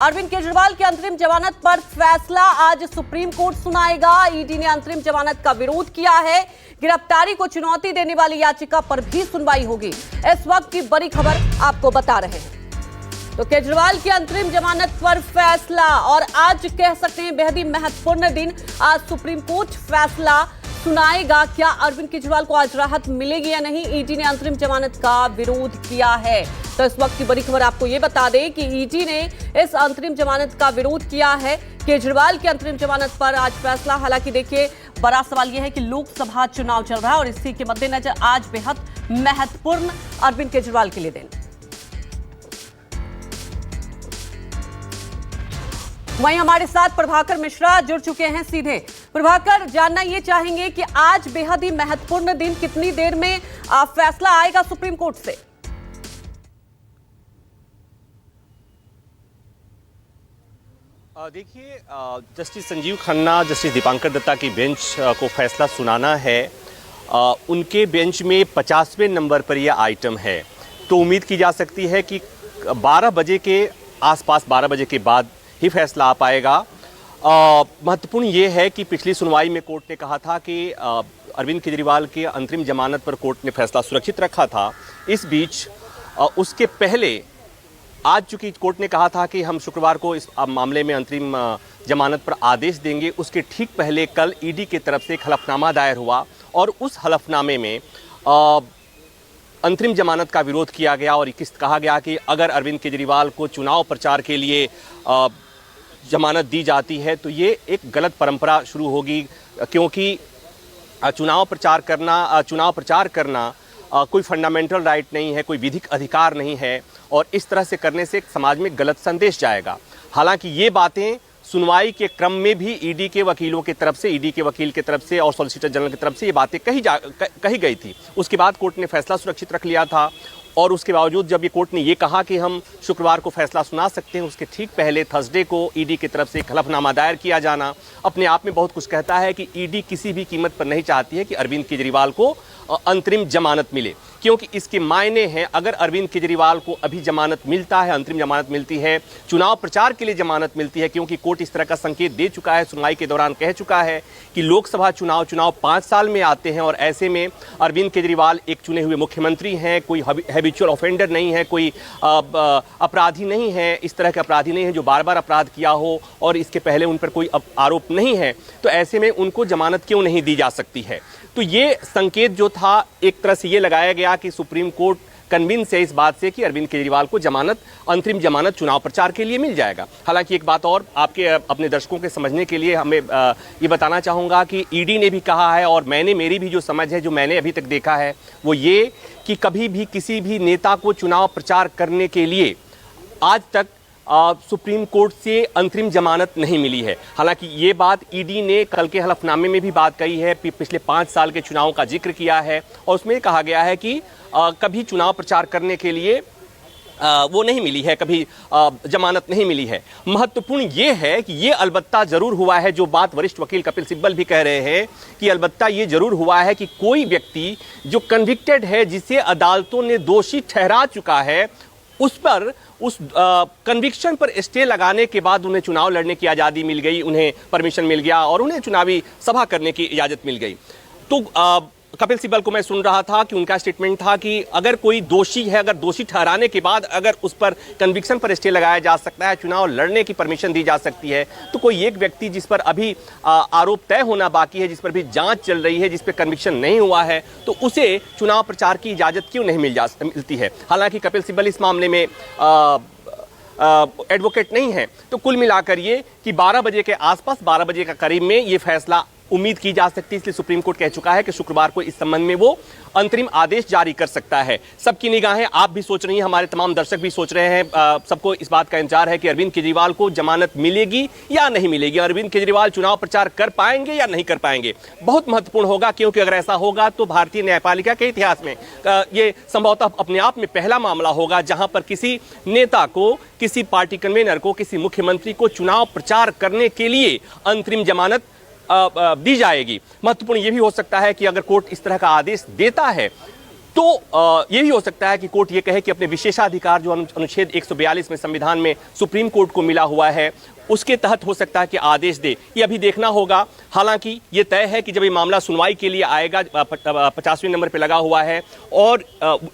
अरविंद केजरीवाल की अंतरिम जमानत पर फैसला आज सुप्रीम कोर्ट सुनाएगा। ईडी ने अंतरिम जमानत का विरोध किया है। गिरफ्तारी को चुनौती देने वाली याचिका पर भी सुनवाई होगी। इस वक्त की बड़ी खबर आपको बता रहे हैं। तो केजरीवाल की अंतरिम जमानत पर फैसला और आज कह सकते हैं बेहद ही महत्वपूर्ण दिन। आज सुप्रीम कोर्ट फैसला सुनाएगा। क्या अरविंद केजरीवाल को आज राहत मिलेगी या नहीं? ईडी ने अंतरिम जमानत का विरोध किया है। तो इस वक्त की बड़ी खबर आपको यह बता दें कि ईडी ने इस अंतरिम जमानत का विरोध किया है। केजरीवाल की अंतरिम जमानत पर आज फैसला। हालांकि देखिए, बड़ा सवाल यह है कि लोकसभा चुनाव चल रहा है और इसी के मद्देनजर आज बेहद महत्वपूर्ण अरविंद केजरीवाल के लिए दिन। वहीं हमारे साथ प्रभाकर मिश्रा जुड़ चुके हैं सीधे। प्रभाकर, जानना ये चाहेंगे कि आज बेहद ही महत्वपूर्ण दिन, कितनी देर में फैसला आएगा सुप्रीम कोर्ट से? देखिए, जस्टिस संजीव खन्ना, जस्टिस दीपांकर दत्ता की बेंच को फैसला सुनाना है। उनके बेंच में 50वें नंबर पर यह आइटम है। तो उम्मीद की जा सकती है कि 12 बजे के आसपास, 12 बजे के बाद ही फैसला आ पाएगा। महत्वपूर्ण ये है कि पिछली सुनवाई में कोर्ट ने कहा था कि अरविंद केजरीवाल के अंतरिम जमानत पर कोर्ट ने फैसला सुरक्षित रखा था। इस बीच उसके पहले आज चूंकि कोर्ट ने कहा था कि हम शुक्रवार को इस मामले में अंतरिम जमानत पर आदेश देंगे, उसके ठीक पहले कल ईडी की तरफ से एक हलफनामा दायर हुआ और उस हलफनामे में अंतरिम जमानत का विरोध किया गया और कहा गया कि अगर अरविंद केजरीवाल को चुनाव प्रचार के लिए जमानत दी जाती है तो ये एक गलत परंपरा शुरू होगी, क्योंकि चुनाव प्रचार करना कोई फंडामेंटल राइट नहीं है, कोई विधिक अधिकार नहीं है और इस तरह से करने से समाज में गलत संदेश जाएगा। हालांकि ये बातें सुनवाई के क्रम में भी ईडी के वकीलों की तरफ से, ईडी के वकील की तरफ से और सॉलिसिटर जनरल की तरफ से ये बातें कही गई थी। उसके बाद कोर्ट ने फैसला सुरक्षित रख लिया था और उसके बावजूद जब ये कोर्ट ने ये कहा कि हम शुक्रवार को फैसला सुना सकते हैं, उसके ठीक पहले थर्सडे को ईडी की तरफ से एक हलफनामा दायर किया जाना अपने आप में बहुत कुछ कहता है कि ईडी किसी भी कीमत पर नहीं चाहती है कि अरविंद केजरीवाल को अंतरिम जमानत मिले, क्योंकि इसके मायने हैं अगर अरविंद केजरीवाल को अभी जमानत मिलता है, अंतरिम जमानत मिलती है, चुनाव प्रचार के लिए जमानत मिलती है, क्योंकि कोर्ट इस तरह का संकेत दे चुका है, सुनवाई के दौरान कह चुका है कि लोकसभा चुनाव 5 साल में आते हैं और ऐसे में अरविंद केजरीवाल एक चुने हुए मुख्यमंत्री हैं, कोई हैबिचुअल ऑफेंडर नहीं है, कोई अपराधी नहीं है, इस तरह के अपराधी नहीं है जो बार बार अपराध किया हो और इसके पहले उन पर कोई आरोप नहीं है। तो ऐसे में उनको जमानत क्यों नहीं दी जा सकती है? तो ये संकेत जो था एक तरह से ये लगाया गया कि सुप्रीम कोर्ट कन्विंस है इस बात से कि अरविंद केजरीवाल को अंतरिम जमानत चुनाव प्रचार के लिए मिल जाएगा। हालांकि एक बात और आपके अपने दर्शकों के समझने के लिए हमें ये बताना चाहूँगा कि ईडी ने भी कहा है और मेरी भी जो समझ है, जो मैंने अभी तक देखा है, वो ये कि कभी भी किसी भी नेता को चुनाव प्रचार करने के लिए आज तक सुप्रीम कोर्ट से अंतरिम जमानत नहीं मिली है। हालांकि ये बात ईडी ने कल के हलफनामे में भी बात कही है, पिछले 5 साल के चुनाव का जिक्र किया है और उसमें कहा गया है कि कभी चुनाव प्रचार करने के लिए वो नहीं मिली है, कभी जमानत नहीं मिली है। महत्वपूर्ण ये है कि ये अलबत्ता जरूर हुआ है, जो बात वरिष्ठ वकील कपिल सिब्बल भी कह रहे हैं कि अलबत्ता ये जरूर हुआ है कि कोई व्यक्ति जो कन्विक्टेड है, जिसे अदालतों ने दोषी ठहरा चुका है, उस कन्विक्शन पर स्टे लगाने के बाद उन्हें चुनाव लड़ने की आज़ादी मिल गई, उन्हें परमिशन मिल गया और उन्हें चुनावी सभा करने की इजाज़त मिल गई। तो कपिल सिब्बल को मैं सुन रहा था कि उनका स्टेटमेंट था कि अगर कोई दोषी है, अगर दोषी ठहराने के बाद अगर उस पर कन्विक्शन पर स्टे लगाया जा सकता है, चुनाव लड़ने की परमिशन दी जा सकती है, तो कोई एक व्यक्ति जिस पर अभी आरोप तय होना बाकी है, जिस पर भी जांच चल रही है, जिस पर कन्विक्शन नहीं हुआ है, तो उसे चुनाव प्रचार की इजाज़त क्यों नहीं मिलती है? हालांकि कपिल सिब्बल इस मामले में एडवोकेट नहीं है। तो कुल मिलाकर ये कि 12 बजे के आसपास, 12 बजे का करीब में ये फैसला उम्मीद की जा सकती है। इसलिए सुप्रीम कोर्ट कह चुका है कि शुक्रवार को इस संबंध में वो अंतरिम आदेश जारी कर सकता है। सबकी निगाहें, आप भी सोच रही हैं, हमारे तमाम दर्शक भी सोच रहे हैं, सबको इस बात का इंतजार है कि अरविंद केजरीवाल को जमानत मिलेगी या नहीं मिलेगी, अरविंद केजरीवाल चुनाव प्रचार कर पाएंगे या नहीं कर पाएंगे। बहुत महत्वपूर्ण होगा, क्योंकि अगर ऐसा होगा तो भारतीय न्यायपालिका के इतिहास में ये संभवतः अपने आप में पहला मामला होगा जहां पर किसी नेता को, किसी पार्टी कन्वीनर को, किसी मुख्यमंत्री को चुनाव प्रचार करने के लिए अंतरिम जमानत दी जाएगी। महत्वपूर्ण यह भी हो सकता है कि अगर कोर्ट इस तरह का आदेश देता है तो ये भी हो सकता है कि कोर्ट ये कहे कि अपने विशेषाधिकार जो अनुच्छेद 142 में संविधान में सुप्रीम कोर्ट को मिला हुआ है उसके तहत हो सकता है कि आदेश दे। ये अभी देखना होगा। हालांकि ये तय है कि जब ये मामला सुनवाई के लिए आएगा, 50वें नंबर पे लगा हुआ है और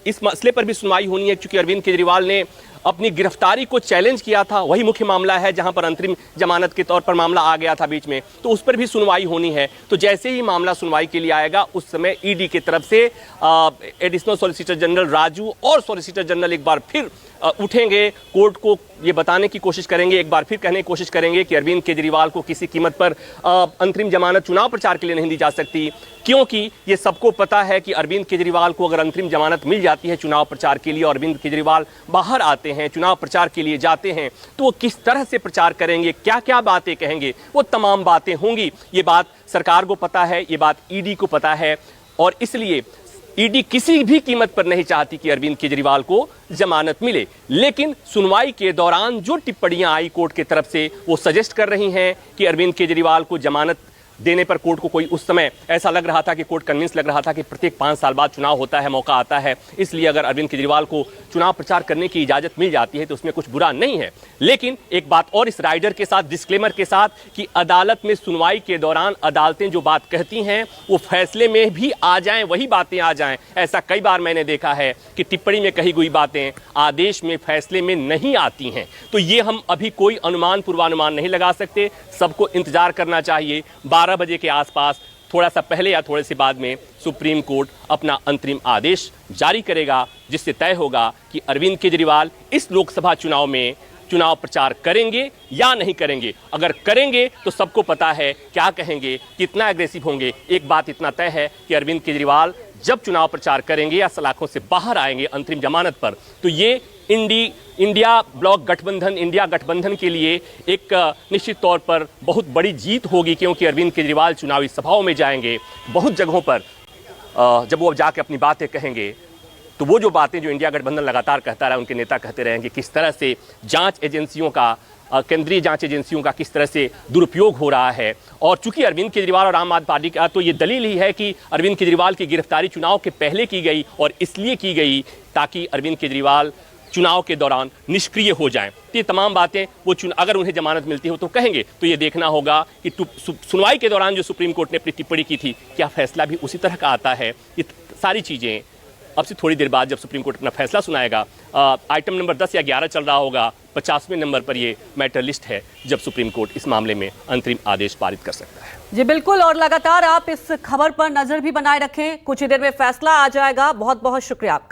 इस मसले पर भी सुनवाई होनी है, क्योंकि अरविंद केजरीवाल ने अपनी गिरफ्तारी को चैलेंज किया था। वही मुख्य मामला है जहां पर अंतरिम जमानत के तौर पर मामला आ गया था बीच में, तो उस पर भी सुनवाई होनी है। तो जैसे ही मामला सुनवाई के लिए आएगा उस समय ईडी की तरफ से एडिशनल सॉलिसिटर जनरल राजू और सॉलिसिटर जनरल एक बार फिर उठेंगे, कोर्ट को ये बताने की कोशिश करेंगे, एक बार फिर कहने की कोशिश करेंगे कि अरविंद केजरीवाल को किसी कीमत पर अंतरिम जमानत चुनाव प्रचार के लिए नहीं दी जा सकती, क्योंकि ये सबको पता है कि अरविंद केजरीवाल को अगर अंतरिम जमानत मिल जाती है चुनाव प्रचार के लिए और अरविंद केजरीवाल बाहर आते हैं, चुनाव प्रचार के लिए जाते हैं, तो वो किस तरह से प्रचार करेंगे, क्या क्या बातें कहेंगे, वो तमाम बातें होंगी। ये बात सरकार को पता है, ये बात ईडी को पता है और इसलिए ईडी किसी भी कीमत पर नहीं चाहती कि अरविंद केजरीवाल को जमानत मिले। लेकिन सुनवाई के दौरान जो टिप्पणियां आई कोर्ट की तरफ से वो सजेस्ट कर रही हैं कि अरविंद केजरीवाल को जमानत देने पर कोर्ट को कोई उस समय ऐसा लग रहा था कि कोर्ट कन्विंस लग रहा था कि प्रत्येक 5 साल बाद चुनाव होता है, मौका आता है, इसलिए अगर अरविंद केजरीवाल को चुनाव प्रचार करने की इजाजत मिल जाती है तो उसमें कुछ बुरा नहीं है। लेकिन एक बात और इस राइडर के साथ, डिस्क्लेमर के साथ, कि अदालत में सुनवाई के दौरान अदालतें जो बात कहती हैं वो फैसले में भी आ जाएं, वही बातें आ जाएं। ऐसा कई बार मैंने देखा है कि टिप्पणी में कही गई बातें आदेश में, फैसले में नहीं आती हैं। तो ये हम अभी कोई अनुमान पूर्वानुमान नहीं लगा सकते, सबको इंतजार करना चाहिए। 12 बजे के आसपास, थोड़ा सा पहले या थोड़े से बाद में सुप्रीम कोर्ट अपना अंतरिम आदेश जारी करेगा, जिससे तय होगा कि अरविंद केजरीवाल इस लोकसभा चुनाव में चुनाव प्रचार करेंगे या नहीं करेंगे। अगर करेंगे तो सबको पता है क्या कहेंगे, कितना एग्रेसिव होंगे। एक बात इतना तय है कि अरविंद केजरीवाल जब चुनाव प्रचार करेंगे या सलाखों से बाहर आएंगे अंतरिम जमानत पर, तो ये इंडिया ब्लॉक गठबंधन, इंडिया गठबंधन के लिए एक निश्चित तौर पर बहुत बड़ी जीत होगी, क्योंकि अरविंद केजरीवाल चुनावी सभाओं में जाएंगे बहुत जगहों पर। जब वो जाके अपनी बातें कहेंगे तो वो जो बातें जो इंडिया गठबंधन लगातार कहता रहा, उनके नेता कहते रहेंगे किस तरह से जांच एजेंसियों का, केंद्रीय जांच एजेंसियों का किस तरह से दुरुपयोग हो रहा है। और चूंकि अरविंद केजरीवाल और आम आदमी पार्टी का तो ये दलील ही है कि अरविंद केजरीवाल की गिरफ्तारी चुनाव के पहले की गई और इसलिए की गई ताकि अरविंद केजरीवाल चुनाव के दौरान निष्क्रिय हो जाएं। तो ये तमाम बातें वो अगर उन्हें जमानत मिलती हो तो कहेंगे। तो ये देखना होगा कि सुनवाई के दौरान जो सुप्रीम कोर्ट ने अपनी टिप्पणी की थी, क्या फैसला भी उसी तरह का आता है। ये सारी चीज़ें अब से थोड़ी देर बाद जब सुप्रीम कोर्ट अपना फैसला सुनाएगा, आइटम नंबर 10 या 11 चल रहा होगा, 50वें नंबर पर ये मैटर लिस्ट है जब सुप्रीम कोर्ट इस मामले में अंतरिम आदेश पारित कर सकता है। जी बिल्कुल, और लगातार आप इस खबर पर नजर भी बनाए रखें, कुछ ही देर में फैसला आ जाएगा। बहुत बहुत शुक्रिया आपका।